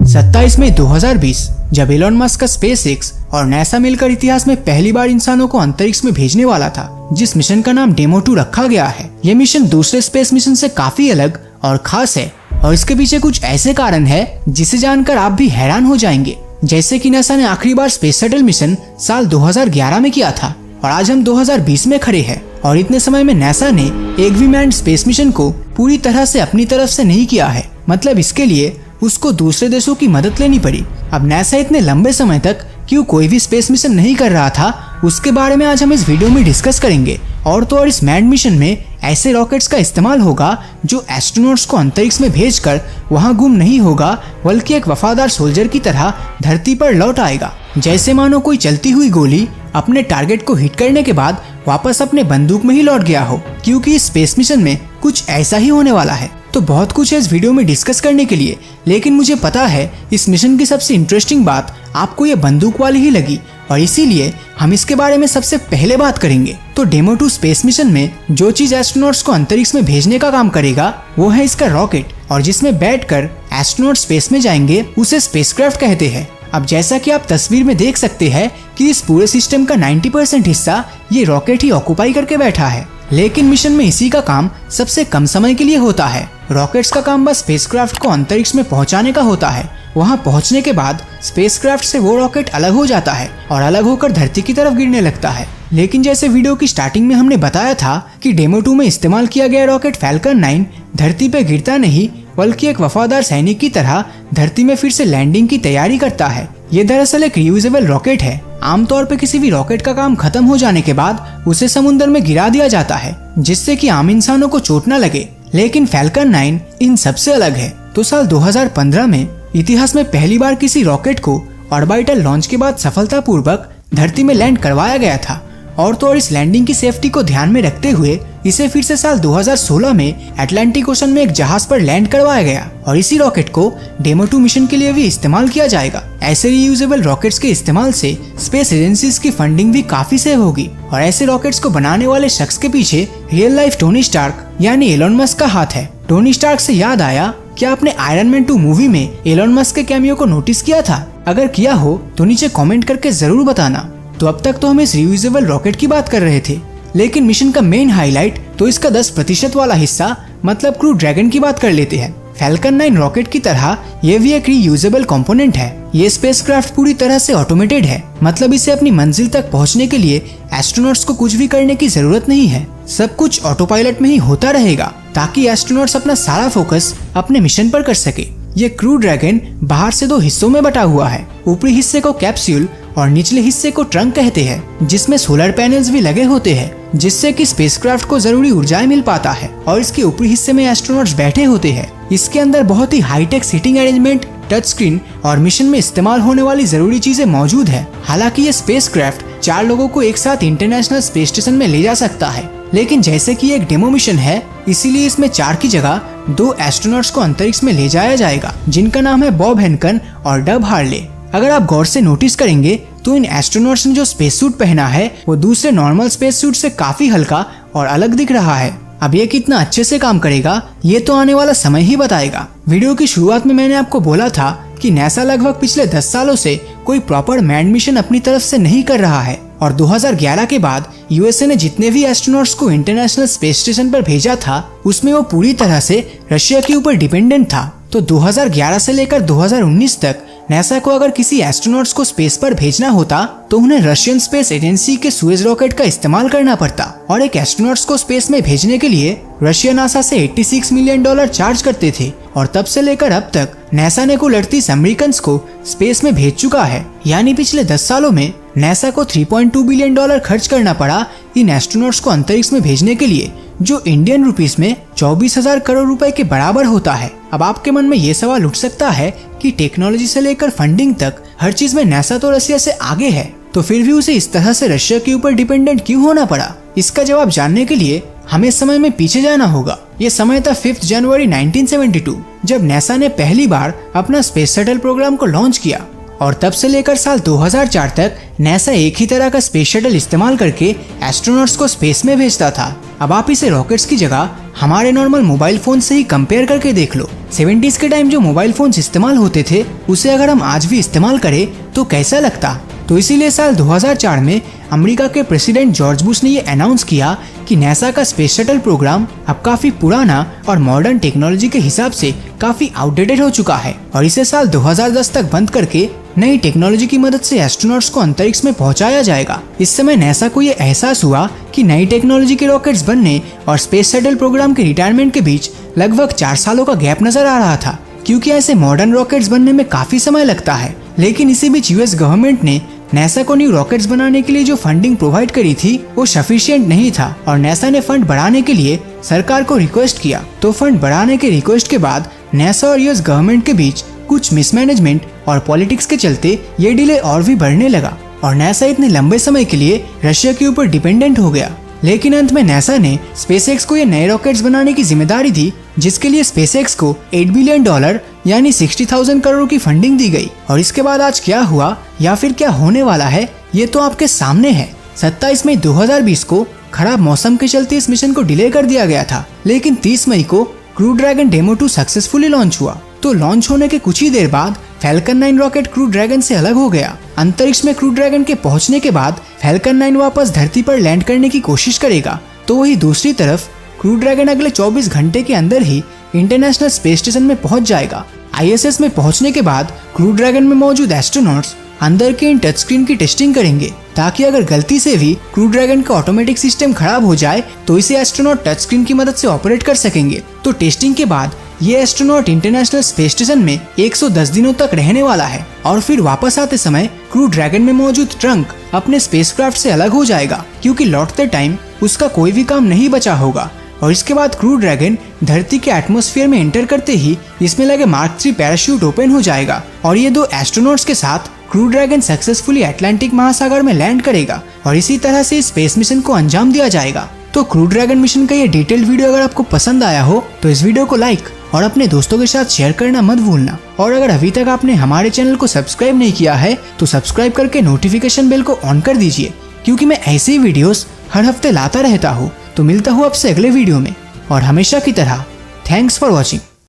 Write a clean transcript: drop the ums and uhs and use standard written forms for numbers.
27 मई 2020 जब Elon Musk का SpaceX और नासा मिलकर इतिहास में पहली बार इंसानों को अंतरिक्ष में भेजने वाला था, जिस मिशन का नाम डेमो 2 रखा गया है। ये मिशन दूसरे स्पेस मिशन से काफी अलग और खास है और इसके पीछे कुछ ऐसे कारण है जिसे जानकर आप भी हैरान हो जाएंगे। जैसे कि नासा ने आखिरी बार स्पेस शटल मिशन साल 2011 में किया था और आज हम 2020 में खड़े हैं और इतने समय में नासा ने एक भी मैन्ड स्पेस मिशन को पूरी तरह से अपनी तरफ से नहीं किया है। मतलब इसके लिए उसको दूसरे देशों की मदद लेनी पड़ी। अब नासा इतने लंबे समय तक क्यों कोई भी स्पेस मिशन नहीं कर रहा था, उसके बारे में आज हम इस वीडियो में डिस्कस करेंगे। और तो और इस मैन्ड मिशन में ऐसे रॉकेट्स का इस्तेमाल होगा जो एस्ट्रोनॉट्स को अंतरिक्ष में भेजकर वहां गुम नहीं होगा, बल्कि एक वफादार सोल्जर की तरह धरती पर लौट आएगा। जैसे मानो कोई चलती हुई गोली अपने टारगेट को हिट करने के बाद वापस अपने बंदूक में ही लौट गया हो, क्योंकि इस स्पेस मिशन में कुछ ऐसा ही होने वाला है। तो बहुत कुछ है इस वीडियो में डिस्कस करने के लिए, लेकिन मुझे पता है इस मिशन की सबसे इंटरेस्टिंग बात आपको ये बंदूक वाली ही लगी और इसीलिए हम इसके बारे में सबसे पहले बात करेंगे। तो डेमो 2 स्पेस मिशन में जो चीज एस्ट्रोनॉट्स को अंतरिक्ष में भेजने का काम करेगा वो है इसका रॉकेट, और जिसमें बैठकर एस्ट्रोनॉट स्पेस में जाएंगे उसे स्पेसक्राफ्ट कहते हैं। अब जैसा कि आप तस्वीर में देख सकते हैं कि इस पूरे सिस्टम का 90% हिस्सा ये रॉकेट ही ऑक्युपाई करके बैठा है, लेकिन मिशन में इसी का काम सबसे कम समय के लिए होता है। रॉकेट्स का काम बस स्पेसक्राफ्ट को अंतरिक्ष में पहुंचाने का होता है। वहां पहुंचने के बाद स्पेसक्राफ्ट से वो रॉकेट अलग हो जाता है और अलग होकर धरती की तरफ गिरने लगता है। लेकिन जैसे वीडियो की स्टार्टिंग में हमने बताया था कि डेमो 2 में इस्तेमाल किया गया रॉकेट फैल्कन 9 धरती पे गिरता नहीं, बल्कि एक वफादार सैनिक की तरह धरती में फिर से लैंडिंग की तैयारी करता है। ये दरअसल एक रियूजेबल रॉकेट है। आमतौर पे किसी भी रॉकेट का काम खत्म हो जाने के बाद उसे समुद्र में गिरा दिया जाता है, जिससे कि आम इंसानों को चोट न लगे। लेकिन फैल्कन 9 इन सबसे अलग है। तो साल 2015 में इतिहास में पहली बार किसी रॉकेट को ऑर्बिटल लॉन्च के बाद सफलतापूर्वक धरती में लैंड करवाया गया था। और तो और इस लैंडिंग की सेफ्टी को ध्यान में रखते हुए इसे फिर से साल 2016 में अटलांटिक ओशन में एक जहाज पर लैंड करवाया गया और इसी रॉकेट को डेमो 2 मिशन के लिए भी इस्तेमाल किया जाएगा। ऐसे रियूजेबल रॉकेट्स के इस्तेमाल से स्पेस एजेंसीज की फंडिंग भी काफी सेव होगी और ऐसे रॉकेट्स को बनाने वाले शख्स के पीछे रियल लाइफ टोनी स्टार्क यानी एलोन मस्क का हाथ है। टोनी स्टार्क से याद आया, क्या आपने आयरन मैन 2 मूवी में एलोन मस्क के कैमियो को नोटिस किया था? अगर किया हो तो नीचे कमेंट करके जरूर बताना। तो अब तक तो हम इस रियूजेबल रॉकेट की बात कर रहे थे, लेकिन मिशन का मेन हाईलाइट तो इसका 10% वाला हिस्सा मतलब क्रू ड्रैगन की बात कर लेते हैं। फैल्कन 9 रॉकेट की तरह ये भी एक रीयूजेबल कंपोनेंट है। ये स्पेसक्राफ्ट पूरी तरह से ऑटोमेटेड है, मतलब इसे अपनी मंजिल तक पहुंचने के लिए एस्ट्रोनॉट्स को कुछ भी करने की जरूरत नहीं है। सब कुछ ऑटो पायलट में ही होता रहेगा ताकि एस्ट्रोनॉट्स अपना सारा फोकस अपने मिशन पर कर सके। ये क्रू ड्रैगन बाहर से 2 हिस्सों में बटा हुआ है। ऊपरी हिस्से को कैप्सूल और निचले हिस्से को ट्रंक कहते हैं, जिसमें सोलर पैनल्स भी लगे होते हैं, जिससे कि स्पेसक्राफ्ट को जरूरी ऊर्जा मिल पाता है। और इसके ऊपरी हिस्से में एस्ट्रोनॉट्स बैठे होते हैं। इसके अंदर बहुत ही high tech seating arrangement, touch screen और मिशन में इस्तेमाल होने वाली जरूरी चीजें मौजूद है। हालांकि ये स्पेसक्राफ्ट 4 लोगों को एक साथ इंटरनेशनल स्पेस स्टेशन में ले जा सकता है, लेकिन जैसे कि एक डेमो मिशन है इसीलिए इसमें 4 की जगह 2 एस्ट्रोनॉट्स को अंतरिक्ष में ले जाया जाएगा, जिनका नाम है बॉब हेनकन और डब हार्ले। अगर आप गौर से नोटिस करेंगे तो इन एस्ट्रोनॉट्स ने जो स्पेस सूट पहना है वो दूसरे नॉर्मल स्पेस सूट से काफी हल्का और अलग दिख रहा है। अब ये कितना अच्छे से काम करेगा ये तो आने वाला समय ही बताएगा। वीडियो की शुरुआत में मैंने आपको बोला था कि नासा लगभग पिछले 10 सालों से कोई प्रॉपर मैन्ड मिशन अपनी तरफ से नहीं कर रहा है और 2011 के बाद यूएसए ने जितने भी एस्ट्रोनॉट्स को इंटरनेशनल स्पेस स्टेशन पर भेजा था उसमें वो पूरी तरह से रशिया के ऊपर डिपेंडेंट था। तो 2011 से लेकर 2019 तक नासा को अगर किसी एस्ट्रोनॉट्स को स्पेस पर भेजना होता तो उन्हें रशियन स्पेस एजेंसी के सुएज रॉकेट का इस्तेमाल करना पड़ता और एक एस्ट्रोनॉट्स को स्पेस में भेजने के लिए रशिया नासा से $86 मिलियन चार्ज करते थे। और तब से लेकर अब तक नासा ने कुल 38 अमेरिकन को स्पेस में भेज चुका है। यानी पिछले 10 सालों में नासा को $3.2 बिलियन खर्च करना पड़ा इन एस्ट्रोनॉट्स को अंतरिक्ष में भेजने के लिए, जो इंडियन रुपीस में 24,000 करोड़ रुपए के बराबर होता है। अब आपके मन में ये सवाल उठ सकता है कि टेक्नोलॉजी से लेकर फंडिंग तक हर चीज में नासा तो रशिया से आगे है, तो फिर भी उसे इस तरह से रशिया के ऊपर डिपेंडेंट क्यों होना पड़ा? इसका जवाब जानने के लिए हमें समय में पीछे जाना होगा। ये समय था 5 जनवरी 1972 जब नासा ने पहली बार अपना स्पेस शटल प्रोग्राम को लॉन्च किया और तब से लेकर साल 2004 तक नासा एक ही तरह का स्पेस शटल इस्तेमाल करके एस्ट्रोनॉट्स को स्पेस में भेजता था। अब आप इसे रॉकेट्स की जगह हमारे नॉर्मल मोबाइल फोन से ही कंपेयर करके देख लो। 70s के टाइम जो मोबाइल फोन्स इस्तेमाल होते थे उसे अगर हम आज भी इस्तेमाल करें तो कैसा लगता। तो इसीलिए साल 2004 में अमेरिका के प्रेसिडेंट जॉर्ज बुश ने ये अनाउंस किया कि नासा का स्पेस शटल प्रोग्राम अब काफी पुराना और मॉडर्न टेक्नोलॉजी के हिसाब से काफी आउटडेटेड हो चुका है और इसे साल 2010 तक बंद करके नई टेक्नोलॉजी की मदद से एस्ट्रोनॉट्स को अंतरिक्ष में पहुंचाया जाएगा। इस समय नासा को ये एहसास हुआ कि नई टेक्नोलॉजी के रॉकेट्स बनने और स्पेस शटल प्रोग्राम के रिटायरमेंट के बीच लगभग 4 सालों का गैप नजर आ रहा था, क्योंकि ऐसे मॉडर्न रॉकेट्स बनने में काफी समय लगता है। लेकिन इसी बीच यूएस गवर्नमेंट ने नासा को न्यू रॉकेट्स बनाने के लिए जो फंडिंग प्रोवाइड करी थी वो सफिशिएंट नहीं था और नासा ने फंड बढ़ाने के लिए सरकार को रिक्वेस्ट किया। तो फंड बढ़ाने के रिक्वेस्ट के बाद नासा और यूएस गवर्नमेंट के बीच कुछ मिसमैनेजमेंट और पॉलिटिक्स के चलते ये डिले और भी बढ़ने लगा और नासा इतने लंबे समय के लिए रशिया के ऊपर डिपेंडेंट हो गया। लेकिन अंत में नासा ने स्पेसएक्स को ये नए रॉकेट्स बनाने की जिम्मेदारी दी, जिसके लिए स्पेसएक्स को $8 बिलियन यानी 60,000 करोड़ की फंडिंग दी गई। और इसके बाद आज क्या हुआ या फिर क्या होने वाला है ये तो आपके सामने है। 27 मई 2020 को खराब मौसम के चलते इस मिशन को डिले कर दिया गया था, लेकिन 30 मई को crew dragon demo 2 successfully launch हुआ। तो लॉन्च होने के कुछ ही देर बाद फैल्कन 9 रॉकेट क्रू ड्रैगन से अलग हो गया। अंतरिक्ष में क्रू ड्रैगन के पहुंचने के बाद फैल्कन 9 वापस धरती पर लैंड करने की कोशिश करेगा। तो वही दूसरी तरफ क्रू ड्रैगन अगले 24 घंटे के अंदर ही इंटरनेशनल स्पेस स्टेशन में पहुंच जाएगा। आईएसएस में पहुंचने के बाद क्रू ड्रैगन में मौजूद एस्ट्रोनॉट्स अंदर के इन टच स्क्रीन की टेस्टिंग करेंगे, ताकि अगर गलती से भी क्रू ड्रैगन का ऑटोमेटिक सिस्टम खराब हो जाए तो इसे एस्ट्रोनॉट टच स्क्रीन की मदद से ऑपरेट कर सकेंगे। तो टेस्टिंग के बाद ये एस्ट्रोनॉट इंटरनेशनल स्पेस स्टेशन में 110 दिनों तक रहने वाला है और फिर वापस आते समय क्रू ड्रैगन में मौजूद ट्रंक अपने स्पेसक्राफ्ट से अलग हो जाएगा, क्योंकि लौटते टाइम उसका कोई भी काम नहीं बचा होगा। और इसके बाद क्रू ड्रैगन धरती के एटमॉस्फेयर में एंटर करते ही इसमें लगे मार्क 3 पैराशूट ओपन हो जाएगा और ये 2 एस्ट्रोनॉट्स के साथ क्रू ड्रैगन सक्सेसफुली अटलांटिक महासागर में लैंड करेगा और इसी तरह से स्पेस मिशन को अंजाम दिया जाएगा। तो क्रू ड्रैगन मिशन का ये डिटेल्ड वीडियो अगर आपको पसंद आया हो तो इस वीडियो को लाइक और अपने दोस्तों के साथ शेयर करना मत भूलना। और अगर अभी तक आपने हमारे चैनल को सब्सक्राइब नहीं किया है तो सब्सक्राइब करके नोटिफिकेशन बेल को ऑन कर दीजिए, क्योंकि मैं ऐसे ही वीडियोस हर हफ्ते लाता रहता हूँ। तो मिलता हूँ आपसे अगले वीडियो में और हमेशा की तरह थैंक्स फॉर वॉचिंग।